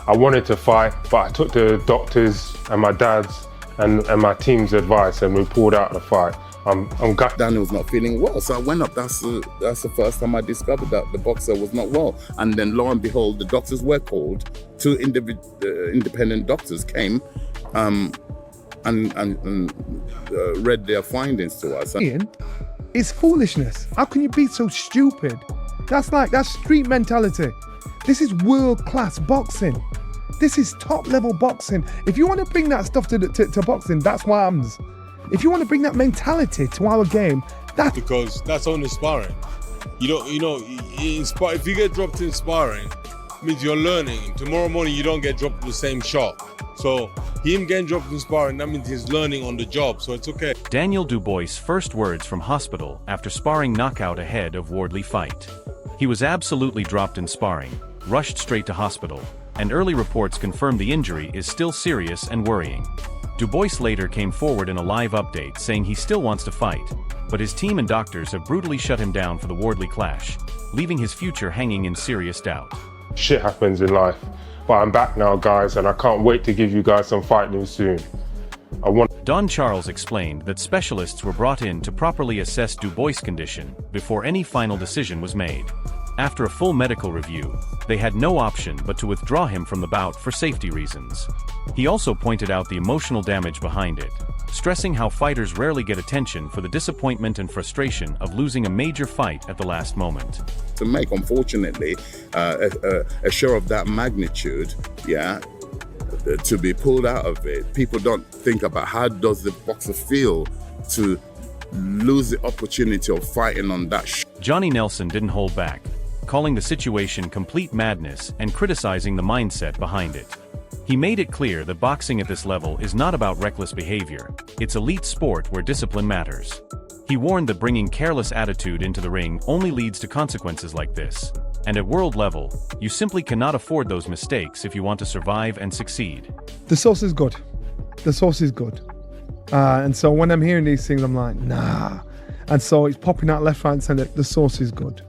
I wanted to fight, but I took the doctors and my dad's and my team's advice, and we pulled out the fight. I'm gutted. Daniel's not feeling well, so I went up. That's the first time I discovered that the boxer was not well. And then lo and behold, the doctors were called. Two independent doctors came and read their findings to us. Ian, it's foolishness. How can you be so stupid? That's street mentality. This is world-class boxing. This is top-level boxing. If you want to bring that stuff to boxing, that's what happens. If you want to bring that mentality to our game, that's... Because that's only sparring. If you get dropped in sparring, it means you're learning. Tomorrow morning, you don't get dropped in the same shot. So him getting dropped in sparring, that means he's learning on the job, so it's okay. Daniel Dubois' first words from hospital after sparring knockout ahead of Wardley fight. He was absolutely dropped in sparring, rushed straight to hospital, and early reports confirmed the injury is still serious and worrying. Dubois later came forward in a live update saying he still wants to fight, but his team and doctors have brutally shut him down for the Wardley clash, leaving his future hanging in serious doubt. Shit happens in life, but I'm back now, guys, and I can't wait to give you guys some fight news soon. Don Charles explained that specialists were brought in to properly assess Dubois' condition before any final decision was made. After a full medical review, they had no option but to withdraw him from the bout for safety reasons. He also pointed out the emotional damage behind it, stressing how fighters rarely get attention for the disappointment and frustration of losing a major fight at the last moment. To make, unfortunately, a show of that magnitude, to be pulled out of it, people don't think about how does the boxer feel to lose the opportunity of fighting on that Johnny Nelson didn't hold back, calling the situation complete madness and criticizing the mindset behind it. He made it clear that boxing at this level is not about reckless behavior, it's elite sport where discipline matters. He warned that bringing careless attitude into the ring only leads to consequences like this, and at world level, you simply cannot afford those mistakes if you want to survive and succeed. The sauce is good. The sauce is good. And so when I'm hearing these things, I'm like, nah. And so it's popping out left, right, and centre. The sauce is good.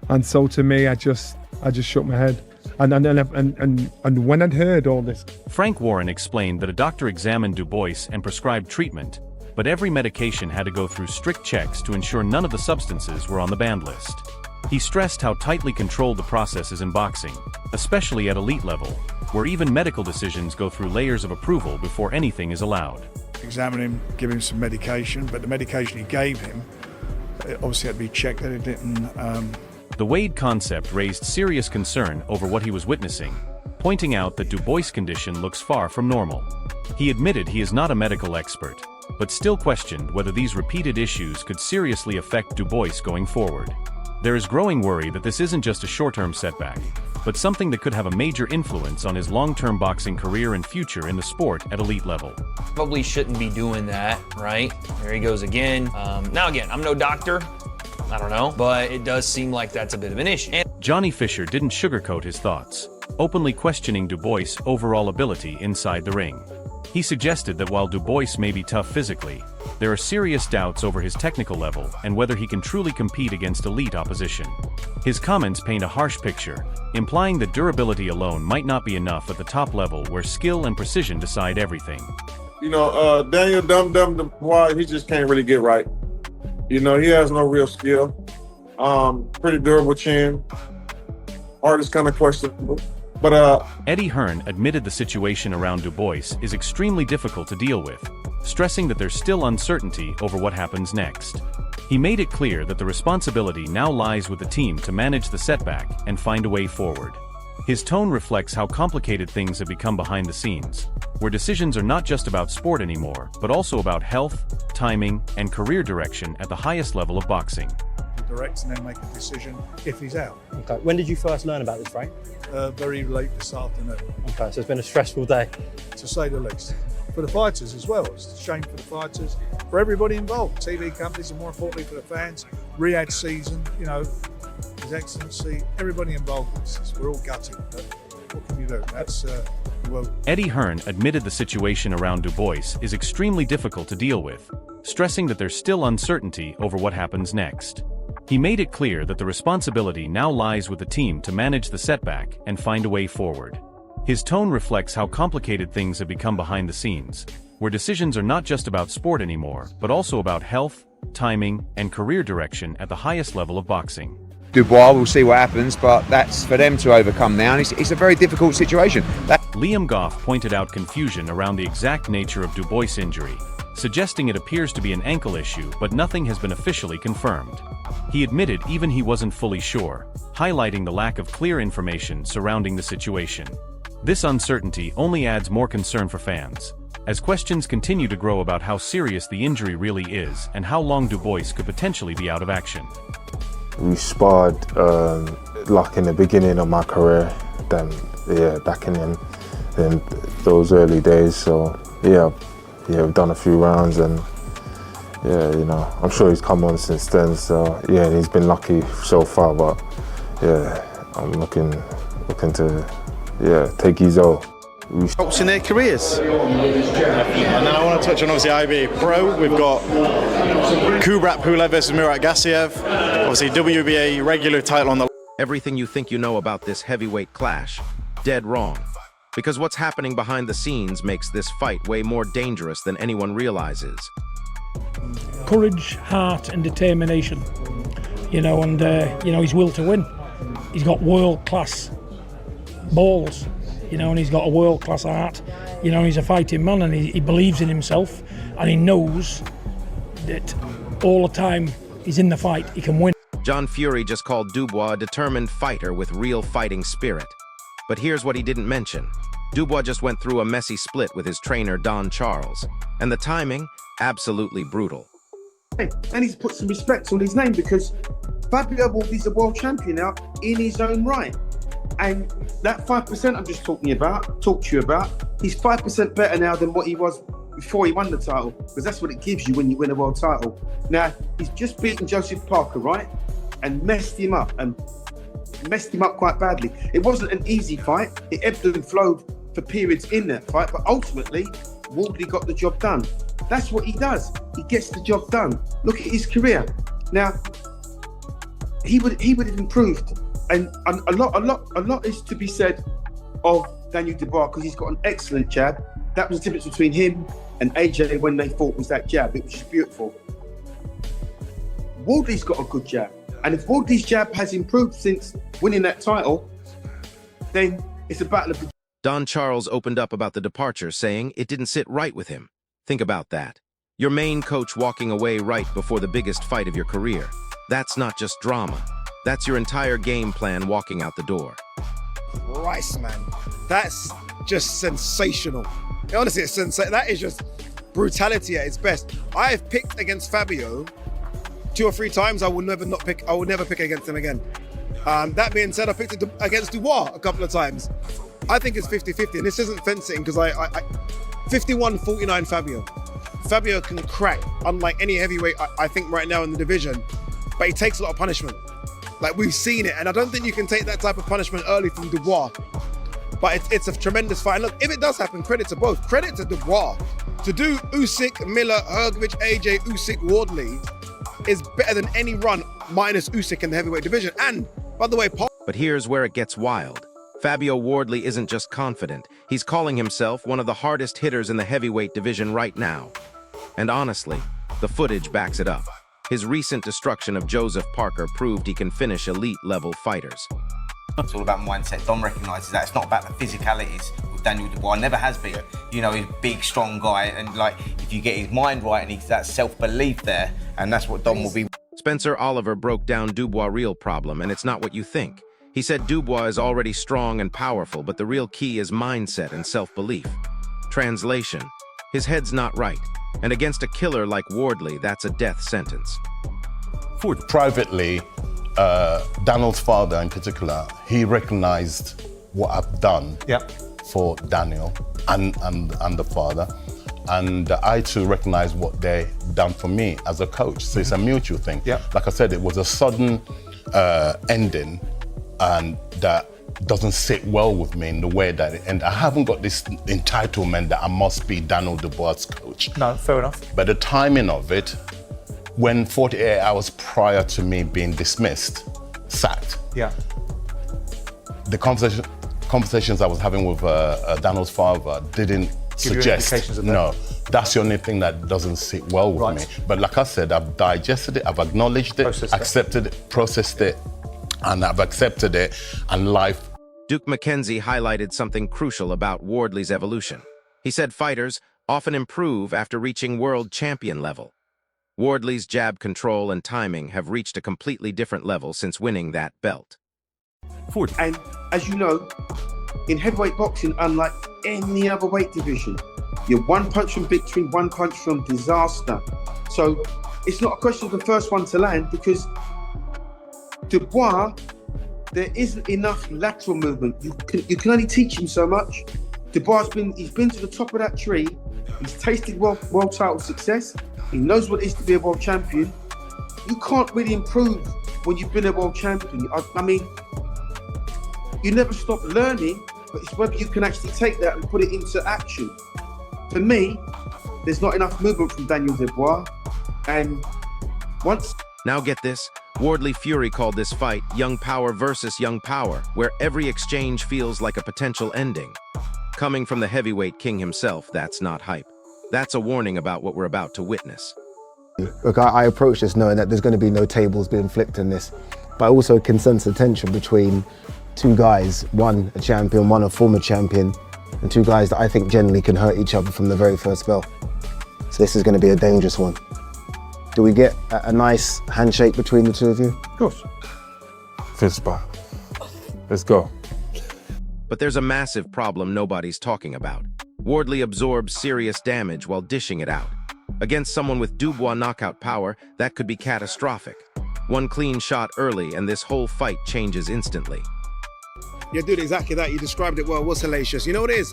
And so to me, I just shook my head. And when I'd heard all this, Frank Warren explained that a doctor examined Dubois and prescribed treatment, but every medication had to go through strict checks to ensure none of the substances were on the banned list. He stressed how tightly controlled the process is in boxing, especially at elite level, where even medical decisions go through layers of approval before anything is allowed. Examine him, give him some medication, but the medication he gave him, it obviously had to be checked that it didn't... The Wade concept raised serious concern over what he was witnessing, pointing out that Dubois' condition looks far from normal. He admitted he is not a medical expert, but still questioned whether these repeated issues could seriously affect Dubois going forward. There is growing worry that this isn't just a short-term setback, but something that could have a major influence on his long-term boxing career and future in the sport at elite level. Probably shouldn't be doing that, right? There he goes again. Now again, I'm no doctor. I don't know, but it does seem like that's a bit of an issue. Johnny Fisher didn't sugarcoat his thoughts, openly questioning Dubois' overall ability inside the ring. He suggested that while Dubois may be tough physically, there are serious doubts over his technical level and whether he can truly compete against elite opposition. His comments paint a harsh picture, implying that durability alone might not be enough at the top level where skill and precision decide everything. Daniel Dubois, he just can't really get right. He has no real skill. Pretty durable chin. Art is kind of questionable. But Eddie Hearn admitted the situation around Dubois is extremely difficult to deal with, stressing that there's still uncertainty over what happens next. He made it clear that the responsibility now lies with the team to manage the setback and find a way forward. His tone reflects how complicated things have become behind the scenes, where decisions are not just about sport anymore, but also about health, timing, and career direction at the highest level of boxing. Direct and then make a decision if he's out. Okay. When did you first learn about this, Frank? Very late this afternoon. Okay, so it's been a stressful day. To say the least. For the fighters as well. It's a shame for the fighters, for everybody involved. TV companies and more importantly for the fans. Riyadh season, His Excellency, everybody involved in this. We're all gutted, but what can you do? Eddie Hearn admitted the situation around Dubois is extremely difficult to deal with, stressing that there's still uncertainty over what happens next. He made it clear that the responsibility now lies with the team to manage the setback and find a way forward. His tone reflects how complicated things have become behind the scenes, where decisions are not just about sport anymore, but also about health, timing, and career direction at the highest level of boxing. Dubois, we'll see what happens, but that's for them to overcome now, and it's a very difficult situation. Liam Goff pointed out confusion around the exact nature of Dubois' injury, suggesting it appears to be an ankle issue, but nothing has been officially confirmed. He admitted even he wasn't fully sure, highlighting the lack of clear information surrounding the situation. This uncertainty only adds more concern for fans, as questions continue to grow about how serious the injury really is and how long Dubois could potentially be out of action. We sparred like in the beginning of my career, then back in those early days. So we've done a few rounds, and I'm sure he's come on since then. So he's been lucky so far, but I'm looking to take his all. Helps in their careers. And then I want to touch on obviously IBA Pro. We've got Kubrat Pulev versus Murat Gassiev. Obviously WBA regular title on the. Everything you think you know about this heavyweight clash, dead wrong. Because what's happening behind the scenes makes this fight way more dangerous than anyone realizes. Courage, heart and determination, and his will to win. He's got world-class balls, and he's got a world-class heart, he's a fighting man, and he believes in himself, and he knows that all the time he's in the fight, he can win. John Fury just called Dubois a determined fighter with real fighting spirit. But here's what he didn't mention. Dubois just went through a messy split with his trainer, Don Charles. And the timing, absolutely brutal. And he's put some respect on his name, because Fabio Wardley's a world champion now in his own right. And that 5% I'm just talked to you about, he's 5% better now than what he was before he won the title, because that's what it gives you when you win a world title. Now, he's just beaten Joseph Parker, right? And messed him up quite badly. It wasn't an easy fight. It ebbed and flowed for periods in that fight, but ultimately, Wardley got the job done. That's what he does. He gets the job done. Look at his career. Now, he would have improved, and a lot is to be said of Daniel Dubois, because he's got an excellent jab. That was the difference between him and AJ when they fought, was that jab. It was just beautiful. Wardley's got a good jab. And if Wardley's jab has improved since winning that title, then it's a battle of... Don Charles opened up about the departure, saying it didn't sit right with him. Think about that. Your main coach walking away right before the biggest fight of your career. That's not just drama. That's your entire game plan walking out the door. Christ, man. That's just sensational. Honestly, that is just brutality at its best. I have picked against Fabio 2 or 3 times. I will never pick against him again. That being said, I picked against Dubois a couple of times. I think it's 50-50, and this isn't fencing, because I 51-49 Fabio. Fabio can crack, unlike any heavyweight I think right now in the division, but he takes a lot of punishment. Like, we've seen it, and I don't think you can take that type of punishment early from Dubois. But it's a tremendous fight. And look, if it does happen, credit to both. Credit to Dubois. To do Usyk, Miller, Hrgovic, AJ, Usyk, Wardley is better than any run minus Usyk in the heavyweight division. And, by the way, But here's where it gets wild. Fabio Wardley isn't just confident. He's calling himself one of the hardest hitters in the heavyweight division right now. And honestly, the footage backs it up. His recent destruction of Joseph Parker proved he can finish elite-level fighters. It's all about mindset. Dom recognises that. It's not about the physicalities with Daniel Dubois. Never has been. He's a big, strong guy, and if you get his mind right and he's that self-belief there, and that's what Dom will be. Spencer Oliver broke down Dubois' real problem, and it's not what you think. He said Dubois is already strong and powerful, but the real key is mindset and self-belief. Translation: his head's not right, and against a killer like Wardley, that's a death sentence. Privately, Daniel's father in particular, he recognized what I've done for Daniel and the father. And I too recognize what they done for me as a coach. So it's a mutual thing. Like I said, it was a sudden ending, and that doesn't sit well with me in the way that it ended. I haven't got this entitlement that I must be Daniel Dubois' coach. No, fair enough. But the timing of it, when 48 hours prior to me being dismissed, sacked, Yeah. the conversations I was having with Daniel's father didn't Give you suggest. indications of that? No, that's the only thing that doesn't sit well with me. But like I said, I've digested it, I've acknowledged it, accepted it, processed it, and I've accepted it, and life. Duke McKenzie highlighted something crucial about Wardley's evolution. He said fighters often improve after reaching world champion level. Wardley's jab control and timing have reached a completely different level since winning that belt. And as you know, in heavyweight boxing, unlike any other weight division, you're one punch from victory, one punch from disaster. So it's not a question of the first one to land, because Dubois, there isn't enough lateral movement. You can only teach him so much. Dubois he's been to the top of that tree. He's tasted world title success. He knows what it is to be a world champion. You can't really improve when you've been a world champion. I mean, you never stop learning, but it's whether you can actually take that and put it into action. For me, there's not enough movement from Daniel Dubois. And once... Now get this, Wardley Fury called this fight Young Power versus Young Power, where every exchange feels like a potential ending. Coming from the heavyweight king himself, that's not hype. That's a warning about what we're about to witness. Look, I approach this knowing that there's going to be no tables being flipped in this, but I also can sense a tension between two guys, one a champion, one a former champion, and two guys that I think generally can hurt each other from the very first bell. So this is going to be a dangerous one. Do we get a nice handshake between the two of you? Of course. Fist bump. Let's go. But there's a massive problem nobody's talking about. Wardley absorbs serious damage while dishing it out. Against someone with Dubois knockout power, that could be catastrophic. One clean shot early and this whole fight changes instantly. Yeah, dude, exactly that. You described it well. It was hellacious. You know what it is?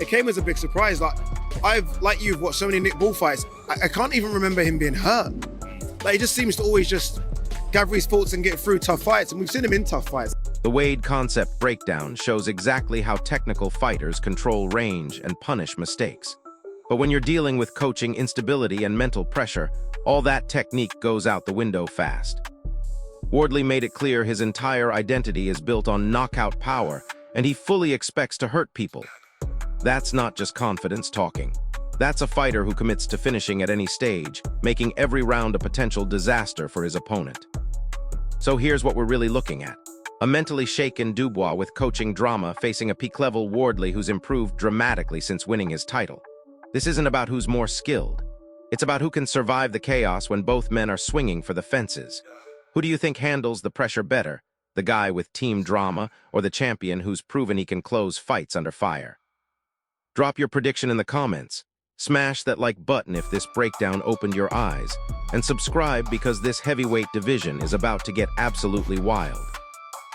It came as a big surprise. Like you've watched so many Nick Ball fights. I can't even remember him being hurt. Like, he just seems to always just gather his thoughts and get through tough fights. And we've seen him in tough fights. The Wade concept breakdown shows exactly how technical fighters control range and punish mistakes. But when you're dealing with coaching instability and mental pressure, all that technique goes out the window fast. Wardley made it clear his entire identity is built on knockout power, and he fully expects to hurt people. That's not just confidence talking. That's a fighter who commits to finishing at any stage, making every round a potential disaster for his opponent. So here's what we're really looking at. A mentally shaken Dubois with coaching drama facing a peak-level Wardley who's improved dramatically since winning his title. This isn't about who's more skilled. It's about who can survive the chaos when both men are swinging for the fences. Who do you think handles the pressure better? The guy with team drama or the champion who's proven he can close fights under fire? Drop your prediction in the comments. Smash that like button if this breakdown opened your eyes. And subscribe because this heavyweight division is about to get absolutely wild.